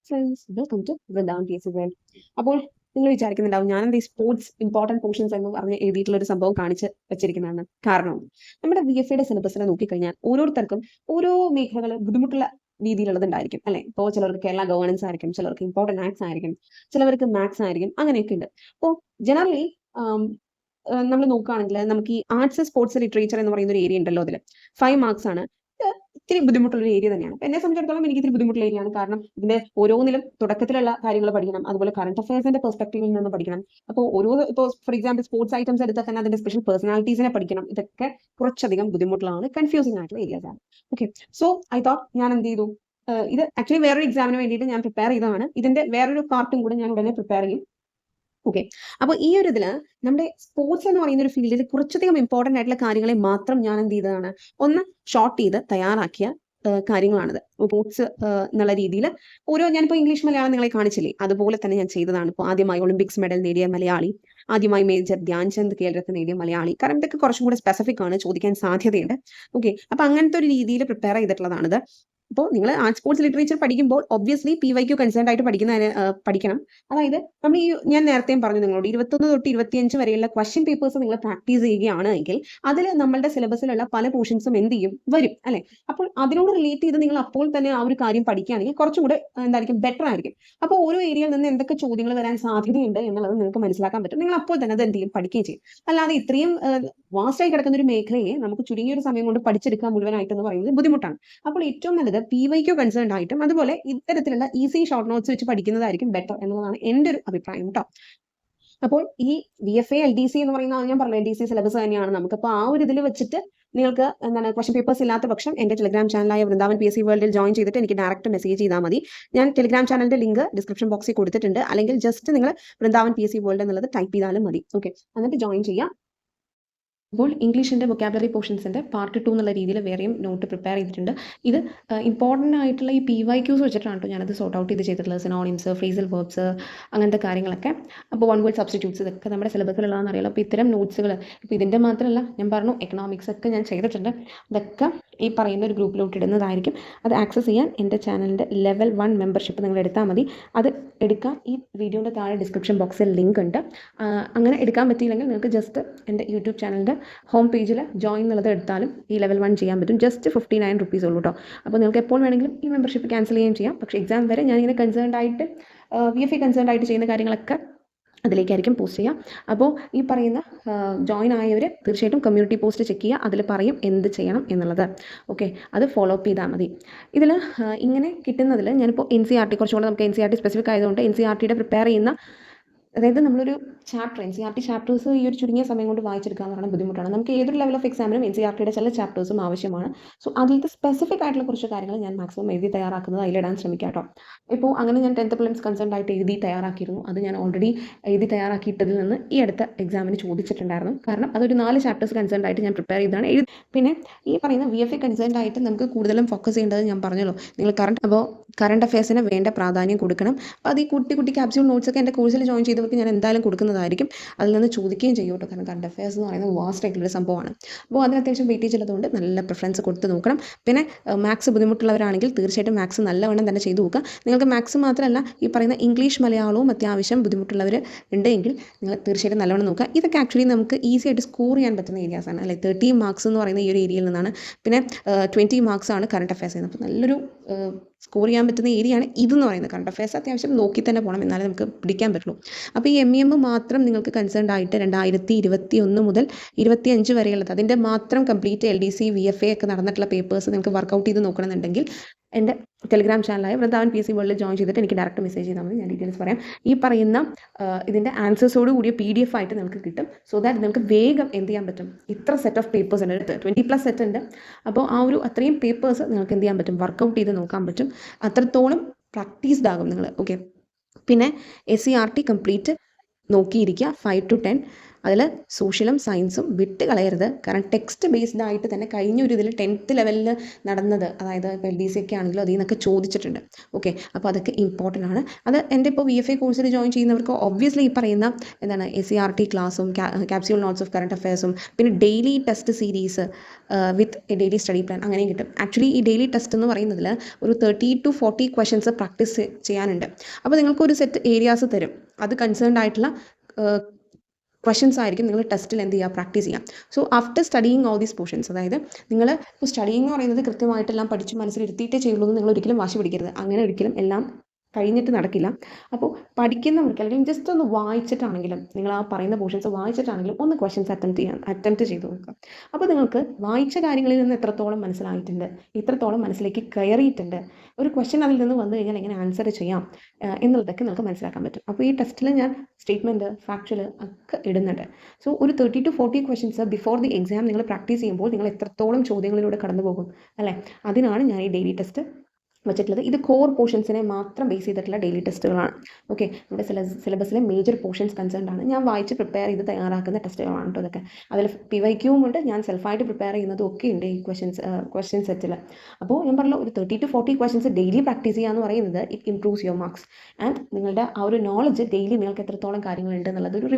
Friends, welcome to Vrindavan P S C world. അപ്പോൾ നിങ്ങൾ വിചാരിക്കുന്നുണ്ടാവും ഞാനെന്ത് ഈ സ്പോർട്സ് ഇമ്പോർട്ടൻറ്റ് പോർഷൻസ് എന്ന് പറഞ്ഞ് എഴുതിയിട്ടുള്ള ഒരു സംഭവം കാണിച്ച് വെച്ചിരിക്കുന്നതാണ്. കാരണം നമ്മുടെ VFAയുടെ സിലബസിനെ നോക്കിക്കഴിഞ്ഞാൽ ഓരോരുത്തർക്കും ഓരോ മേഖലകൾ ബുദ്ധിമുട്ടുള്ള രീതിയിലുള്ളതുണ്ടായിരിക്കും അല്ലെ. ഇപ്പോൾ ചിലർക്ക് കേരള ഗവേണൻസ് ആയിരിക്കും, ചിലർക്ക് ഇമ്പോർട്ടൻറ്റ് ആക്ട്സ് ആയിരിക്കും, ചിലവർക്ക് മാത്സ് ആയിരിക്കും, അങ്ങനെയൊക്കെ ഉണ്ട്. അപ്പോൾ ജനറലി നമ്മൾ നോക്കുകയാണെങ്കിൽ നമുക്ക് ഈ ആർട്സ് സ്പോർട്സ് ലിറ്ററേച്ചർ എന്ന് പറയുന്ന ഒരു ഏരിയ ഉണ്ടല്ലോ, അതിൽ 5 മാർക്സ് ആണ്. ഇത്തിരി ബുദ്ധിമുട്ടുള്ള ഒരു ഏരിയ തന്നെയാണ്. എന്നെ സംബന്ധിച്ചിടത്തോളം എനിക്ക് ഇത്തിരി ബുദ്ധിമുട്ടുള്ള ഏരിയയാണ്. കാരണം ഇതിന്റെ ഓരോന്നിലും തുടക്കത്തിലുള്ള കാര്യങ്ങൾ പഠിക്കണം, അതുപോലെ കറണ്ട് അഫയേഴ്സിന്റെ പെർസ്പെക്ടീവിൽ നിന്ന് പഠിക്കണം. അപ്പോൾ ഇപ്പോൾ ഫോർ എക്സാമ്പിൾ സ്പോർട്സ് ഐറ്റംസ് എടുത്താൽ തന്നെ അതിന്റെ സ്പെഷ്യൽ പേഴ്സണാലിറ്റീസിനെ പഠിക്കണം. ഇതൊക്കെ കുറച്ചധികം ബുദ്ധിമുട്ടുള്ളതാണ്, കൺഫ്യൂസിംഗ് ആയിട്ടുള്ള ഏരിയാസ് ആണ്. ഓക്കെ, സോ ഐ തോട്ട് ഞാൻ എന്ത് ചെയ്തു, ഇത് ആക്ച്വലി വേറൊരു എക്സാമിന് വേണ്ടിയിട്ട് ഞാൻ പ്രിപ്പയർ ചെയ്തതാണ്. ഇതിന്റെ വേറൊരു പാർട്ടും കൂടെ ഞാൻ ഉടനെ പ്രിപ്പയർ ചെയ്യും. ഓക്കെ, അപ്പോൾ ഈ ഒരു ഇതിൽ നമ്മുടെ സ്പോർട്സ് എന്ന് പറയുന്ന ഒരു ഫീൽഡിൽ കുറച്ചധികം ഇമ്പോർട്ടൻ്റ് ആയിട്ടുള്ള കാര്യങ്ങളെ മാത്രം ഞാൻ എന്ത് ചെയ്തതാണ്, ഒന്ന് ഷോർട്ട് ചെയ്ത് തയ്യാറാക്കിയ കാര്യങ്ങളാണത്. സ്പോർട്സ് എന്നുള്ള രീതിയിൽ ഞാനിപ്പോൾ ഇംഗ്ലീഷ് മലയാളം നിങ്ങളെ കാണിച്ചില്ലേ, അതുപോലെ തന്നെ ഞാൻ ചെയ്തതാണ്. ഇപ്പോൾ ആദ്യമായി ഒളിമ്പിക്സ് മെഡൽ നേടിയ മലയാളി, ആദ്യമായി മേജർ ധ്യാൻചന്ദ് ഖേൽരത്ന നേടിയ മലയാളി. കാരണം ഇതൊക്കെ കുറച്ചും കൂടെ സ്പെസിഫിക് ആണ്, ചോദിക്കാൻ സാധ്യതയുണ്ട്. ഓക്കെ, അപ്പോൾ അങ്ങനത്തെ ഒരു രീതിയിൽ പ്രിപ്പയർ ചെയ്തിട്ടുള്ളതാണിത്. അപ്പോൾ നിങ്ങൾ ആർട്സ് സ്പോർട്സ് ലിറ്ററേച്ചർ പഠിക്കുമ്പോൾ ഒബ്വിയസ്ലി PYQ കൺസേൺ ആയിട്ട് പഠിക്കണം. അതായത് നമ്മൾ ഞാൻ നേരത്തെയും പറഞ്ഞു നിങ്ങളോട് 21 തൊട്ട് 25 വരെയുള്ള ക്വസ്റ്റ്യൻ പേപ്പേഴ്സ് നിങ്ങൾ പ്രാക്ടീസ് ചെയ്യുകയാണെങ്കിൽ അതിൽ നമ്മളുടെ സിലബസിലുള്ള പല പോർഷൻസും എന്ത് ചെയ്യും, വരും അല്ലെ. അപ്പോൾ അതിനോട് റിലേറ്റ് ചെയ്ത് നിങ്ങൾ അപ്പോൾ തന്നെ ആ ഒരു കാര്യം പഠിക്കുകയാണെങ്കിൽ കുറച്ചും കൂടെ എന്തായിരിക്കും, ബെറ്റർ ആയിരിക്കും. അപ്പോൾ ഓരോ ഏരിയയിൽ നിന്ന് എന്തൊക്കെ ചോദ്യങ്ങൾ വരാൻ സാധ്യതയുണ്ട് എന്നുള്ളത് നിങ്ങൾക്ക് മനസ്സിലാക്കാൻ പറ്റും. നിങ്ങൾ അപ്പോൾ തന്നെ അത് എന്ത് ചെയ്യും, പഠിക്കുകയും ചെയ്യും. അല്ലാതെ ഇത്രയും വാസ്റ്റായി കിടക്കുന്ന ഒരു മേഖലയെ നമുക്ക് ചുരുങ്ങിയ ഒരു സമയം കൊണ്ട് പഠിച്ചെടുക്കാൻ മുഴുവനായിട്ടെന്ന് പറയുന്നത് ബുദ്ധിമുട്ടാണ്. അപ്പോൾ ഏറ്റവും നല്ലത് PYQ കൺസേൺ ആയിട്ടും അതുപോലെ ഇത്തരത്തിലുള്ള ഈസി ഷോർട്ട് നോട്ട്സ് വെച്ച് പഠിക്കുന്നതായിരിക്കും ബെറ്റർ എന്നുള്ളതാണ് എൻ്റെ ഒരു അഭിപ്രായം കേട്ടോ. അപ്പോൾ ഈ VFA LDC എന്ന് പറയുന്ന ഞാൻ പറഞ്ഞു LDC സിലബസ് തന്നെയാണ് നമുക്ക്. അപ്പോൾ ആ ഒരു ഇതിൽ വെച്ചിട്ട് നിങ്ങൾക്ക് ക്വസ്റ്റ്യൻ പേപ്പേഴ്സ് ഇല്ലാത്ത പക്ഷം എൻ്റെ ടെലിഗ്രാം ചാനലായ വൃന്ദാവൻ PSC വേൾഡിൽ ജോയിൻ ചെയ്തിട്ട് എനിക്ക് ഡയറക്റ്റ് മെസ്സേജ് ചെയ്താൽ മതി. ഞാൻ ടെലിഗ്രാം ചാനലിന്റെ ലിങ്ക് ഡിസ്ക്രിപ്ഷൻ ബോക്സിൽ കൊടുത്തിട്ടുണ്ട്. അല്ലെങ്കിൽ ജസ്റ്റ് നിങ്ങൾ വൃന്ദാവൻ PSC വേൾഡ് എന്നുള്ളത് ടൈപ്പ് ചെയ്താലും മതി. ഓക്കെ, എന്നിട്ട് ജോയിൻ ചെയ്യാം. അപ്പോൾ ഇംഗ്ലീഷിൻ്റെ വൊക്കാബുലറി പോർഷൻസിൻ്റെ പാർട്ട് 2 എന്നുള്ള രീതിയിൽ വേറെയും നോട്ട് പ്രിപ്പയർ ചെയ്തിട്ടുണ്ട്. ഇത് ഇമ്പോർട്ടൻ്റ് ആയിട്ടുള്ള ഈ PYQs വെച്ചിട്ടാണ് കേട്ടോ ഞാനത് സോർട്ട് ഔട്ട് ചെയ്ത് ചെയ്തിട്ടുള്ളത്. സിനോണിംസ്, ഫ്രേസൽ വെർബ്സ്, അങ്ങനത്തെ കാര്യങ്ങളൊക്കെ. അപ്പോൾ വൺ വേർഡ് സബ്സ്റ്റിറ്റ്യൂട്ട്സ് ഇതൊക്കെ നമ്മുടെ സിലബസിലുള്ളതാണെന്ന് അറിയാലോ. അപ്പോൾ ഇത്തരം നോട്ട്സുകൾ ഇപ്പോൾ ഇതിൻ്റെ മാത്രമല്ല, ഞാൻ പറഞ്ഞു എക്കണോമിക്സ് ഒക്കെ ഞാൻ ചെയ്തിട്ടുണ്ട്. അതൊക്കെ ഈ പറയുന്ന ഒരു ഗ്രൂപ്പിലോട്ട് ഇടുന്നതായിരിക്കും. അത് ആക്സസ് ചെയ്യാൻ എൻ്റെ ചാനലിൻ്റെ ലെവൽ 1 മെമ്പർഷിപ്പ് നിങ്ങൾ എടുത്താൽ മതി. അത് എടുക്കാൻ ഈ വീഡിയോയുടെ താഴെ ഡിസ്ക്രിപ്ഷൻ ബോക്സിൽ ലിങ്ക് ഉണ്ട്. അങ്ങനെ എടുക്കാൻ പറ്റിയില്ലെങ്കിൽ നിങ്ങൾക്ക് ജസ്റ്റ് എൻ്റെ യൂട്യൂബ് ചാനലിൻ്റെ ഹോം പേജിൽ ജോയിൻ എന്നുള്ളത് എടുത്താലും ഈ ലെവൽ 1 ചെയ്യാൻ പറ്റും. ജസ്റ്റ് 59 റുപ്പീസ് ഉള്ളൂ കേട്ടോ. അപ്പോൾ നിങ്ങൾക്ക് എപ്പോൾ വേണമെങ്കിലും ഈ മെമ്പർഷിപ്പ് ക്യാൻസൽ ചെയ്യുകയും ചെയ്യാം. പക്ഷേ എക്സാം വരെ ഞാനിങ്ങനെ കൺസേൺഡ് ആയിട്ട് VFA കൺസേൺഡ് ആയിട്ട് ചെയ്യുന്ന കാര്യങ്ങളൊക്കെ അതിലേക്കായിരിക്കും പോസ്റ്റ് ചെയ്യുക. അപ്പോൾ ഈ പറയുന്ന ജോയിൻ ആയവർ തീർച്ചയായിട്ടും കമ്മ്യൂണിറ്റി പോസ്റ്റ് ചെക്ക് ചെയ്യുക. അതിൽ പറയും എന്ത് ചെയ്യണം എന്നുള്ളത്. ഓക്കെ, അത് ഫോളോ അപ്പ് ചെയ്താൽ മതി. ഇതിൽ ഇങ്ങനെ കിട്ടുന്നതിൽ ഞാനിപ്പോൾ NCERT കുറച്ചുകൂടെ നമുക്ക് NCERT സ്പെസിഫിക് ആയതുകൊണ്ട് NCERTയുടെ പ്രിപ്പയർ ചെയ്യുന്ന, അതായത് നമ്മളൊരു ചാപ്റ്റർ NCERT ചാപ്റ്റേഴ്സ് ഈ ഒരു ചുരുങ്ങിയ സമയം കൊണ്ട് വായിച്ചെടുക്കുക എന്ന് പറഞ്ഞാൽ ബുദ്ധിമുട്ടാണ്. നമുക്ക് ഏതൊരു ലെവൽ ഓഫ് എക്സാമിനും NCERTയുടെ ചില ചാപ്റ്റേഴ്സും ആവശ്യമാണ്. സോ അതിലത്തെ സ്പെസിഫിക് ആയിട്ടുള്ള കുറച്ച് കാര്യങ്ങൾ ഞാൻ മാക്സിമം എഴുതി തയ്യാറാക്കുന്നത് അതിലിടാൻ ശ്രമിക്കാം കേട്ടോ. ഇപ്പോൾ അങ്ങനെ ഞാൻ 10th പ്രിലിംസ് കൺസേൺഡ് ആയിട്ട് എഴുതി തയ്യാറാക്കിയിരുന്നു. അത് ഞാൻ ഓൾറെഡി എഴുതി തയ്യാറാക്കിയിട്ടതിൽ നിന്ന് ഈ അടുത്ത എക്സാമിന് ചോദിച്ചിട്ടുണ്ടായിരുന്നു. കാരണം അതൊരു 4 ചാപ്റ്റേഴ്സ് കൺസേൺഡ് ആയിട്ട് ഞാൻ പ്രിപ്പയർ ചെയ്തതാണ്. പിന്നെ ഈ പറയുന്ന VFA കൺസേൺഡ് ആയിട്ട് നമുക്ക് കൂടുതലും ഫോക്കസ് ചെയ്യേണ്ടത് ഞാൻ പറഞ്ഞല്ലോ, നിങ്ങൾ കറണ്ട് അഫയേഴ്സിന് വേണ്ട പ്രാധാന്യം കൊടുക്കണം. അപ്പോൾ അത് ഈ കുട്ടി ക്യാപ്സ്യൂൾ നോട്ട്സൊക്കെ എൻ്റെ കോഴ്സിൽ ജോയിൻ ചെയ്തവർക്ക് ഞാൻ എന്തായാലും കൊടുക്കുന്നതായിരിക്കും. അതിൽ നിന്ന് ചോദിക്കുകയും ചെയ്യും കേട്ടോ. കാരണം കറണ്ട് അഫയേഴ്സ് എന്ന് പറയുന്നത് വാസ്റ്റ് ആയിട്ടുള്ളൊരു സംഭവമാണ്. അപ്പോൾ അതിന് അത്യാവശ്യം വെയിറ്റേജ് ഉള്ളതുകൊണ്ട് നല്ല പ്രിഫറൻസ് കൊടുത്ത് നോക്കണം. പിന്നെ മാത്സ് ബുദ്ധിമുട്ടുള്ളവരാണെങ്കിൽ തീർച്ചയായിട്ടും മാത്സ് നല്ലവണ്ണം തന്നെ ചെയ്തു നോക്കുക. നിങ്ങൾക്ക് മാത്സ് മാത്രമല്ല ഈ പറയുന്ന ഇംഗ്ലീഷ് മലയാളവും അത്യാവശ്യം ബുദ്ധിമുട്ടുള്ളവർ ഉണ്ടെങ്കിൽ നിങ്ങൾ തീർച്ചയായിട്ടും നല്ലവണ്ണം നോക്കുക. ഇതൊക്കെ ആക്ച്വലി നമുക്ക് ഈസി ആയിട്ട് സ്കോർ ചെയ്യാൻ പറ്റുന്ന ഏരിയാസാണ് അല്ലെ. 30 മാർക്സ് എന്ന് പറയുന്ന ഈ ഒരു ഏരിയയിൽ നിന്നാണ്. പിന്നെ 20 മാർക്സ് ആണ് കറണ്ട് അഫയേഴ്സ് ചെയ്യുന്നത്. അപ്പോൾ നല്ലൊരു സ്കോർ ചെയ്യാൻ പറ്റുന്ന ഏരിയയാണ് ഇതെന്ന് പറയുന്നത്. കറണ്ട് അഫയേഴ്സ് അത്യാവശ്യം നോക്കി തന്നെ പോകണം, എന്നാലേ നമുക്ക് പിടിക്കാൻ പറ്റുള്ളൂ. അപ്പോൾ ഈ MEM മാത്രം നിങ്ങൾക്ക് കൺസേൺഡ് ആയിട്ട് 2021 മുതൽ 25 വരെയുള്ളത് അതിൻ്റെ മാത്രം കംപ്ലീറ്റ് LDC VFA ഒക്കെ നടന്നിട്ടുള്ള പേപ്പേഴ്സ് നിങ്ങൾക്ക് വർക്കൗട്ട് ചെയ്ത് നോക്കണമെന്നുണ്ടെങ്കിൽ എൻ്റെ ടെലിഗ്രാം ചാനലായ വൃന്ദാവൻ PSC വേൾഡിൽ ജോയിൻ ചെയ്തിട്ട് എനിക്ക് ഡയറക്റ്റ് മെസ്സേജ് ചെയ്താൽ മതി. ഞാൻ ഡീറ്റെയിൽസ് പറയാം. ഈ പറയുന്ന ഇതിൻ്റെ ആൻസേഴ്സോട് കൂടിയ PDF ആയിട്ട് നിങ്ങൾക്ക് കിട്ടും. സോ ദാറ്റ് നിങ്ങൾക്ക് വേഗം എന്ത് ചെയ്യാൻ പറ്റും, ഇത്ര സെറ്റ് ഓഫ് പേപ്പേഴ്സ് ഉണ്ട്, 20+ സെറ്റ് ഉണ്ട്. അപ്പോൾ ആ ഒരു അത്രയും പേപ്പേഴ്സ് നിങ്ങൾക്ക് എന്ത് ചെയ്യാൻ പറ്റും, വർക്കൗട്ട് ചെയ്ത് നോക്കാൻ പറ്റും. അത്രത്തോളം പ്രാക്ടീസ്ഡ് ആകും നിങ്ങൾ. ഓക്കെ, പിന്നെ SCERT കംപ്ലീറ്റ് നോക്കിയിരിക്കുക 5 to 10. അതിൽ സോഷ്യലും സയൻസും വിട്ട് കളയരുത്. കാരണം ടെക്സ്റ്റ് ബേസ്ഡ് ആയിട്ട് തന്നെ കഴിഞ്ഞൊരു ഇതിൽ 10th ലെവലിൽ നടന്നത്, അതായത് ഇപ്പോൾ LDC ഒക്കെ ആണെങ്കിലും അതിൽ നിന്നൊക്കെ ചോദിച്ചിട്ടുണ്ട്. ഓക്കെ, അപ്പോൾ അതൊക്കെ ഇമ്പോർട്ടൻ്റ് ആണ്. അത് എൻ്റെ ഇപ്പോൾ VFA കോഴ്സിൽ ജോയിൻ ചെയ്യുന്നവർക്ക് ഒബ്വിയസ്ലി ഈ പറയുന്ന എന്താണ് SCRT ക്ലാസ്സും ക്യാപ്സ്യൂൾ നോട്ട്സ് ഓഫ് കറണ്ട് അഫയേഴ്സും പിന്നെ daily test series with a daily study plan അങ്ങനെയും കിട്ടും. ആക്ച്വലി ഈ ഡെയിലി ടെസ്റ്റ് എന്ന് പറയുന്നതിൽ ഒരു 30 to 40 ക്വസ്റ്റ്യൻസ് പ്രാക്ടീസ് ചെയ്യാനുണ്ട്. അപ്പോൾ നിങ്ങൾക്ക് ഒരു സെറ്റ് ഏരിയാസ് തരും. അത് കൺസേൺഡ് ആയിട്ടുള്ള ക്വസ്റ്റ്യൻസ് ആയിരിക്കും നിങ്ങൾ ടെസ്റ്റിൽ എന്ത് ചെയ്യുക, പ്രാക്ടീസ് ചെയ്യാം. So after studying all these portions, അതായത് നിങ്ങൾ ഇപ്പോൾ സ്റ്റഡിയിങ് എന്ന് പറയുന്നത് കൃത്യമായിട്ടെല്ലാം പഠിച്ച് മനസ്സിലിരുത്തിയിട്ടേ ചെയ്യുള്ളൂ എന്ന് നിങ്ങൾ ഒരിക്കലും വാശി പിടിക്കരുത്. അങ്ങനെ ഒരിക്കലും എല്ലാം കഴിഞ്ഞിട്ട് നടക്കില്ല. അപ്പോൾ പഠിക്കുന്നവർക്ക് അല്ലെങ്കിൽ ജസ്റ്റ് ഒന്ന് വായിച്ചിട്ടാണെങ്കിലും, നിങ്ങൾ ആ പറയുന്ന പോർഷൻസ് വായിച്ചിട്ടാണെങ്കിലും ഒന്ന് ക്വസ്റ്റ്യൻസ് അറ്റംപ്റ്റ് ചെയ്ത് നോക്കുക. അപ്പോൾ നിങ്ങൾക്ക് വായിച്ച കാര്യങ്ങളിൽ നിന്ന് എത്രത്തോളം മനസ്സിലായിട്ടുണ്ട്, എത്രത്തോളം മനസ്സിലേക്ക് കയറിയിട്ടുണ്ട്, ഒരു ക്വസ്റ്റ്യൻ അതിൽ നിന്ന് വന്നു കഴിഞ്ഞാൽ എങ്ങനെ ആൻസർ ചെയ്യാം എന്നുള്ളതൊക്കെ നിങ്ങൾക്ക് മനസ്സിലാക്കാൻ പറ്റും. അപ്പോൾ ഈ ടെസ്റ്റിൽ ഞാൻ സ്റ്റേറ്റ്മെൻറ്റ്, ഫാക്ച്വൽ ഒക്കെ ഇടുന്നുണ്ട്. സോ ഒരു 30 to 40 questions before the exam നിങ്ങൾ പ്രാക്ടീസ് ചെയ്യുമ്പോൾ നിങ്ങൾ എത്രത്തോളം ചോദ്യങ്ങളിലൂടെ കടന്നു പോകും അല്ലേ, അതിനാണ് ഞാൻ ഈ ഡെയിലി ടെസ്റ്റ് വെച്ചിട്ടുള്ളത്. ഇത് കോർ പോർഷൻസിനെ മാത്രം ബേസ് ചെയ്തിട്ടുള്ള ഡെയിലി ടെസ്റ്റുകളാണ്. ഓക്കെ, നമ്മുടെ സിലബസിലെ മേജർ പോർഷൻസ് കൺസേൺഡ് ആണ്. ഞാൻ വായിച്ച് പ്രിപ്പയർ തയ്യാറാക്കുന്ന ടെസ്റ്റുകളാണ് കേട്ടോ ഇതൊക്കെ. അതിൽ PYQവും ഉണ്ട്, ഞാൻ സെൽഫായിട്ട് പ്രിപ്പയർ ചെയ്യുന്നതും ഒക്കെ ഉണ്ട് ഈ ക്വസ്റ്റ്യൻ സെറ്റിൽ. അപ്പോൾ ഞാൻ പറഞ്ഞ ഒരു 30 to 40 ക്വസ്റ്റ്യൻസ് ഡെയിലി പ്രാക്ടീസ് ചെയ്യുക എന്ന് പറയുന്നത് it improves your marks and നിങ്ങളുടെ ആ ഒരു നോളജ് ഡെയിലി നിങ്ങൾക്ക് എത്രത്തോളം കാര്യങ്ങളുണ്ട് എന്നുള്ളത് ഒരു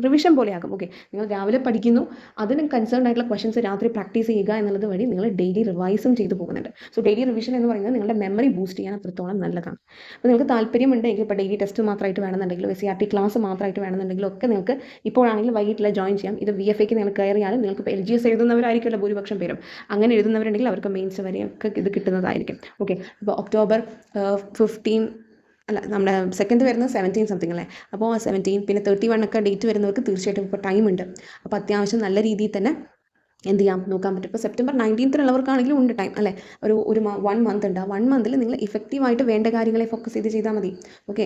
റിവിഷൻ പോലെയാകും. ഓക്കെ, നിങ്ങൾ രാവിലെ പഠിക്കുന്നു, അതിന് കൺസേൺഡ് ആയിട്ടുള്ള ക്വസ്റ്റ്യൻസ് രാത്രി പ്രാക്ടീസ് ചെയ്യുക എന്നുള്ളത് വഴി നിങ്ങൾ ഡെയിലി റിവൈസും ചെയ്ത് പോകുന്നുണ്ട്. സോ ഡെയിലി റിവിഷൻ എന്ന് പറയുന്നത് നിങ്ങളുടെ മെമ്മറി ബൂസ്റ്റ് ചെയ്യാൻ അത്രത്തോളം നല്ലതാണ്. അപ്പോൾ നിങ്ങൾക്ക് താല്പര്യമുണ്ടെങ്കിൽ ഇപ്പോൾ ഡെയിലി ടെസ്റ്റ് മാത്രമായിട്ട് വേണമെന്നുണ്ടെങ്കിലും SCRT ക്ലാസ് മാത്രമായിട്ട് വേണമെന്നുണ്ടെങ്കിലും ഒക്കെ നിങ്ങൾക്ക് ഇപ്പോഴാണെങ്കിലും വൈകിട്ടില്ല ജോയിൻ ചെയ്യാം. ഇത് VFAക്ക് നിങ്ങൾ കയറിയാലും നിങ്ങൾക്ക് ഇപ്പോൾ LGS എഴുതുന്നവരായിരിക്കുമല്ലോ ഭൂരിപക്ഷം പേരും. അങ്ങനെ എഴുതുന്നവരുണ്ടെങ്കിൽ അവർക്ക് മെയിൻസ് വരെയൊക്കെ ഇത് കിട്ടുന്നതായിരിക്കും. ഓക്കെ, അപ്പോൾ October 15 അല്ല, നമ്മുടെ സെക്കൻഡ് വരുന്നത് 17 സംതിങ് അല്ലേ. അപ്പോൾ 17 പിന്നെ 31 ഒക്കെ ഡേറ്റ് വരുന്നവർക്ക് തീർച്ചയായിട്ടും ഇപ്പോൾ ടൈം ഉണ്ട്. അപ്പോൾ അത്യാവശ്യം നല്ല രീതിയിൽ തന്നെ എന്ത് ചെയ്യാം, നോക്കാൻ പറ്റും. ഇപ്പോൾ September 19th ഉണ്ട് ടൈം അല്ലേ. ഒരു 1 month ഉണ്ട്. ആ 1 monthൽ നിങ്ങൾ ഇഫക്റ്റീവായിട്ട് വേണ്ട കാര്യങ്ങളെ ഫോക്കസ് ചെയ്താൽ മതി. ഓക്കെ,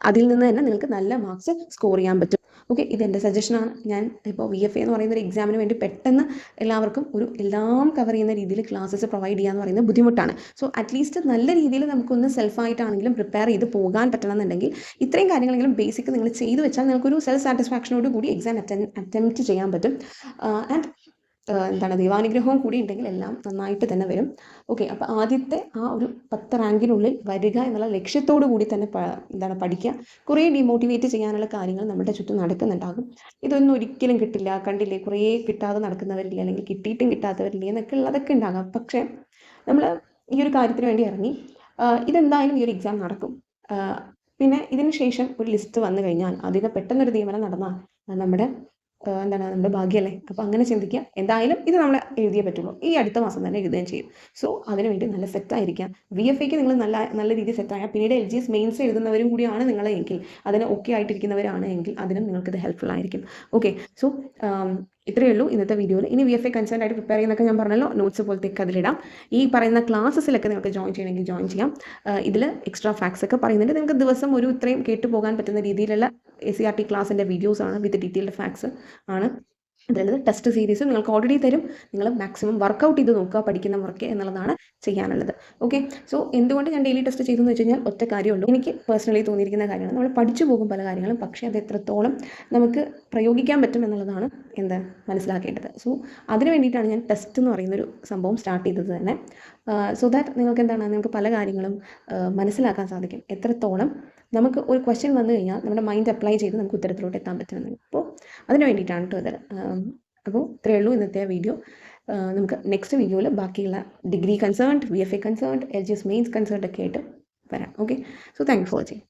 അതിൽ നിന്ന് തന്നെ നിങ്ങൾക്ക് നല്ല മാർക്സ് സ്കോർ ചെയ്യാൻ പറ്റും. ഓക്കെ, ഇതെൻ്റെ സജഷനാണ്. ഞാൻ ഇപ്പോൾ VFA എന്ന് പറയുന്ന ഒരു എക്സാമിന് വേണ്ടി പെട്ടെന്ന് എല്ലാവർക്കും എല്ലാം കവർ ചെയ്യുന്ന രീതിയിൽ ക്ലാസ്സസ് പ്രൊവൈഡ് ചെയ്യുക എന്ന് പറയുന്നത് ബുദ്ധിമുട്ടാണ്. സോ അറ്റ്ലീസ്റ്റ് നല്ല രീതിയിൽ നമുക്കൊന്ന് സെൽഫായിട്ടാണെങ്കിലും പ്രിപ്പയർ ചെയ്ത് പോകാൻ പറ്റണമെന്നുണ്ടെങ്കിൽ ഇത്രയും കാര്യങ്ങളെങ്കിലും ബേസിക് നിങ്ങൾ ചെയ്തു വെച്ചാൽ നിങ്ങൾക്കൊരു സെൽഫ് സാറ്റിസ്ഫാക്ഷനോട് കൂടി എക്സാം അറ്റംപ്റ്റ് ചെയ്യാൻ പറ്റും. ആൻഡ് ദൈവാനുഗ്രഹവും കൂടി ഉണ്ടെങ്കിൽ എല്ലാം നന്നായിട്ട് തന്നെ വരും. ഓക്കെ, അപ്പോൾ ആദ്യത്തെ ആ ഒരു 10 റാങ്കിനുള്ളിൽ വരിക എന്നുള്ള ലക്ഷ്യത്തോടു കൂടി തന്നെ പഠിക്കുക. കുറേ ഡിമോട്ടിവേറ്റ് ചെയ്യാനുള്ള കാര്യങ്ങൾ നമ്മുടെ ചുറ്റും നടക്കുന്നുണ്ടാകും. ഇതൊന്നും ഒരിക്കലും കിട്ടില്ല, കണ്ടില്ലേ കുറേ കിട്ടാതെ നടക്കുന്നവരില്ലേ, അല്ലെങ്കിൽ കിട്ടിയിട്ടും കിട്ടാത്തവരില്ലേ എന്നൊക്കെ ഉള്ളതൊക്കെ ഉണ്ടാകാം. പക്ഷേ നമ്മൾ ഈ ഒരു കാര്യത്തിന് വേണ്ടി ഇറങ്ങി ഇതെന്തായാലും ഈ ഒരു എക്സാം നടക്കും. പിന്നെ ഇതിന് ശേഷം ഒരു ലിസ്റ്റ് വന്നു കഴിഞ്ഞാൽ അതിന് പെട്ടെന്നൊരു നിയമനം നടന്നാൽ നമ്മുടെ നമ്മുടെ ഭാഗ്യമല്ലേ. അപ്പോൾ അങ്ങനെ ചിന്തിക്കുക. എന്തായാലും ഇത് നമ്മൾ എഴുതിയേ പറ്റുള്ളൂ. ഈ അടുത്ത മാസം തന്നെ എഴുതുകയും ചെയ്യും. സോ അതിനുവേണ്ടി നല്ല സെറ്റായിരിക്കാം. VFAക്ക് നിങ്ങൾ നല്ല രീതിയിൽ സെറ്റായാൽ പിന്നീട് LGS മെയിൻസ് എഴുതുന്നവരും കൂടിയാണ് നിങ്ങൾ എങ്കിൽ, അതിന് ഓക്കെ ആയിട്ടിരിക്കുന്നവരാണ് എങ്കിൽ അതിനും നിങ്ങൾക്കിത് ഹെൽപ്ഫുൾ ആയിരിക്കും. ഓക്കെ, സോ ഇത്രയേ ഉള്ളൂ ഇന്നത്തെ വീഡിയോയിൽ. ഇനി VFA കൺസേൺ ആയിട്ട് പ്രിപ്പയർ ചെയ്യുന്നൊക്കെ ഞാൻ പറഞ്ഞല്ലോ, നോട്ട്സ് പോലത്തേക്ക് അതിലിടാം. ഈ പറയുന്ന ക്ലാസ്സസിലൊക്കെ നിങ്ങൾക്ക് ജോയിൻ ചെയ്യണമെങ്കിൽ ജോയിൻ ചെയ്യാം. ഇതിൽ എക്സ്ട്രാ ഫാക്ട്സ് ഒക്കെ പറയുന്നുണ്ട്. നിങ്ങൾക്ക് ദിവസം ഇത്രയും കേട്ടു പോകാൻ പറ്റുന്ന രീതിയിലുള്ള SCRT ക്ലാസ്സിൻ്റെ വീഡിയോസാണ് വിത്ത് ഡീറ്റെയിൽഡ് ഫാക്ട്സ് ആണ്. അതായത് ടെസ്റ്റ് സീരീസ് നിങ്ങൾക്ക് ഓൾറെഡി തരും. നിങ്ങൾ മാക്സിമം വർക്കൗട്ട് ചെയ്ത് നോക്കുക പഠിക്കുന്ന വർക്ക് എന്നുള്ളതാണ് ചെയ്യാനുള്ളത്. ഓക്കെ, സോ എന്തുകൊണ്ട് ഞാൻ ഡെയിലി ടെസ്റ്റ് ചെയ്തെന്ന് വെച്ച് കഴിഞ്ഞാൽ ഒറ്റ കാര്യമുള്ളൂ. എനിക്ക് പേഴ്സണലി തോന്നിയിരിക്കുന്ന കാര്യമാണ്, നമ്മൾ പഠിച്ചു പോകും പല കാര്യങ്ങളും, പക്ഷേ അത് എത്രത്തോളം നമുക്ക് പ്രയോഗിക്കാൻ പറ്റും എന്നുള്ളതാണ് മനസ്സിലാക്കേണ്ടത്. സോ അതിന് വേണ്ടിയിട്ടാണ് ഞാൻ ടെസ്റ്റ് എന്ന് പറയുന്നൊരു സംഭവം സ്റ്റാർട്ട് ചെയ്തത് തന്നെ. സോ ദാറ്റ് നിങ്ങൾക്ക് പല കാര്യങ്ങളും മനസ്സിലാക്കാൻ സാധിക്കും. എത്രത്തോളം നമുക്ക് ഒരു ക്വസ്റ്റ്യൻ വന്നു കഴിഞ്ഞാൽ നമ്മുടെ മൈൻഡ് അപ്ലൈ ചെയ്ത് നമുക്ക് ഉത്തരത്തിലോട്ട് എത്താൻ പറ്റുമെന്ന്. അപ്പോൾ അതിന് വേണ്ടിയിട്ടാണ് കേട്ടോ ഇത്. അപ്പോൾ ഇത്രയേ ഉള്ളൂ ഇന്നത്തെ വീഡിയോ. നമുക്ക് നെക്സ്റ്റ് വീഡിയോയിൽ ബാക്കിയുള്ള degree concerned, VFA concerned, LGS mains concerned ഒക്കെ ആയിട്ട് വരാം. Okay, so thank you for watching.